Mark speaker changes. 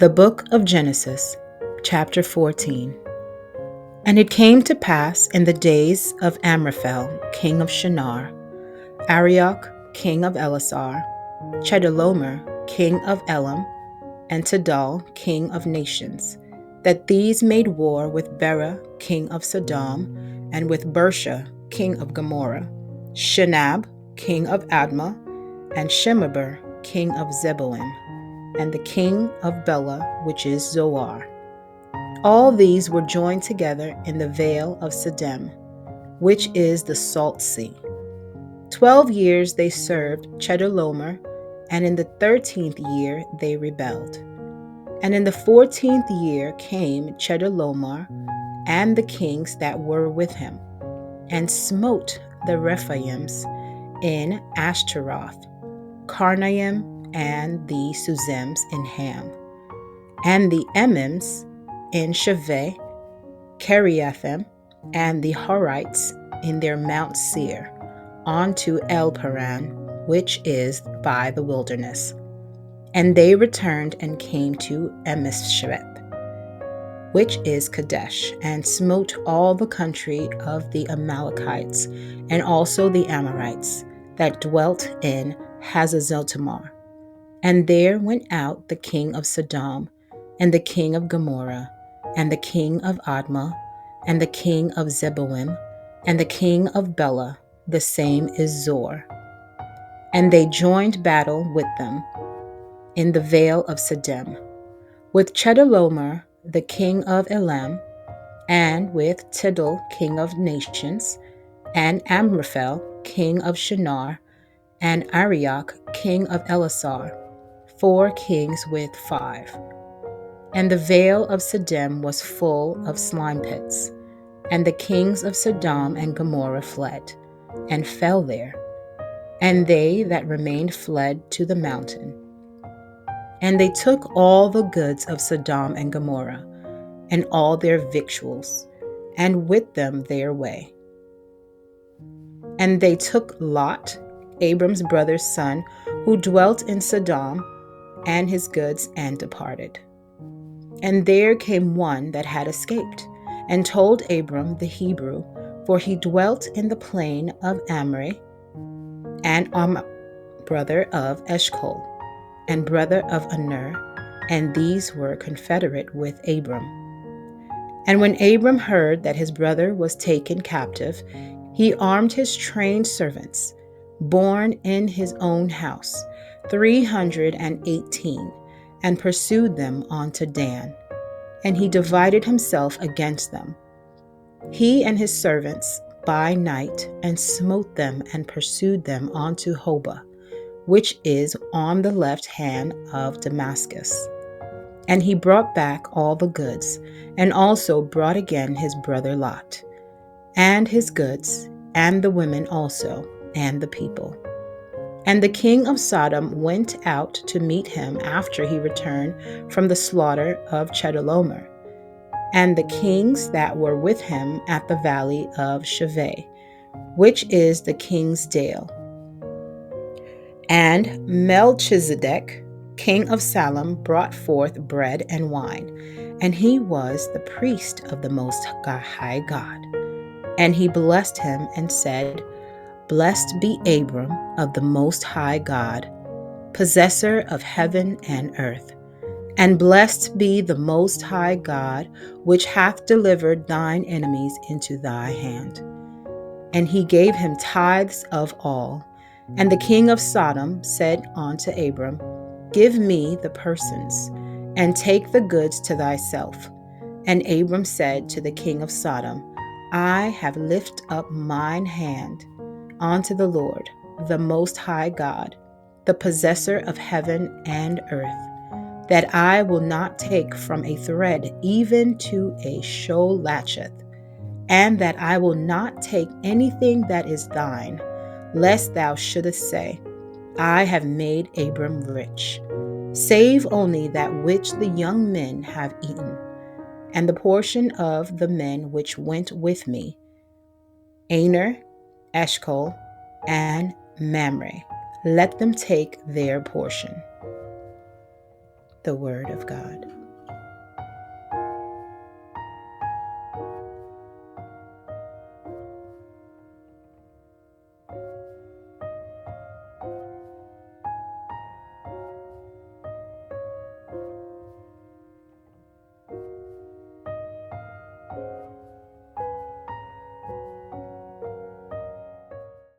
Speaker 1: The Book of Genesis, Chapter 14. And it came to pass in the days of Amraphel, king of Shinar, Arioch, king of Elasar, Chedorlaomer, king of Elam, and Tidal, king of nations, that these made war with Bera, king of Sodom, and with Bersha, king of Gomorrah, Shinab, king of Admah, and Shemeber, king of Zeboim, and the king of Bela, which is Zoar. All these were joined together in the vale of Siddim, which is the Salt Sea. 12 years they served Chedorlaomer, and in the 13th year they rebelled. And in the 14th year came Chedorlaomer and the kings that were with him, and smote the Rephaims in Ashtaroth, Karnaim, and the Suzims in Ham, and the Emims in Shaveh, Kiriathim, and the Horites in their Mount Seir, unto El Paran, which is by the wilderness. And they returned and came to Emesheth, which is Kadesh, and smote all the country of the Amalekites, and also the Amorites that dwelt in Hazazotamar. And there went out the king of Sodom, and the king of Gomorrah, and the king of Admah, and the king of Zeboim, and the king of Bela, the same is Zor. And they joined battle with them in the vale of Siddim, with Chedorlaomer, the king of Elam, and with Tidal, king of nations, and Amraphel, king of Shinar, and Arioch, king of Elasar, 4 kings with 5. And the vale of Siddim was full of slime pits, and the kings of Sodom and Gomorrah fled, and fell there, and they that remained fled to the mountain. And they took all the goods of Sodom and Gomorrah, and all their victuals, and with them their way. And they took Lot, Abram's brother's son, who dwelt in Sodom, and his goods, and departed. And there came one that had escaped, and told Abram the Hebrew, for he dwelt in the plain of Mamre, and brother of Eshcol, and brother of Aner, and these were confederate with Abram. And when Abram heard that his brother was taken captive, he armed his trained servants, born in his own house, 318, and pursued them unto Dan. And he divided himself against them, he and his servants, by night, and smote them and pursued them unto Hobah, which is on the left hand of Damascus. And he brought back all the goods, and also brought again his brother Lot, and his goods, and the women also, and the people. And the king of Sodom went out to meet him after he returned from the slaughter of Chedorlaomer, and the kings that were with him at the valley of Shaveh, which is the king's dale. And Melchizedek, king of Salem, brought forth bread and wine, and he was the priest of the Most High God. And he blessed him and said, Blessed be Abram of the Most High God, possessor of heaven and earth. And blessed be the Most High God, which hath delivered thine enemies into thy hand. And he gave him tithes of all. And the king of Sodom said unto Abram, Give me the persons, and take the goods to thyself. And Abram said to the king of Sodom, I have lifted up mine hand unto the Lord, the Most High God, the possessor of heaven and earth, that I will not take from a thread even to a shoal latcheth, and that I will not take anything that is thine, lest thou shouldest say, I have made Abram rich, save only that which the young men have eaten, and the portion of the men which went with me, Aner, Eshcol, and Mamre, let them take their portion. the Word of God.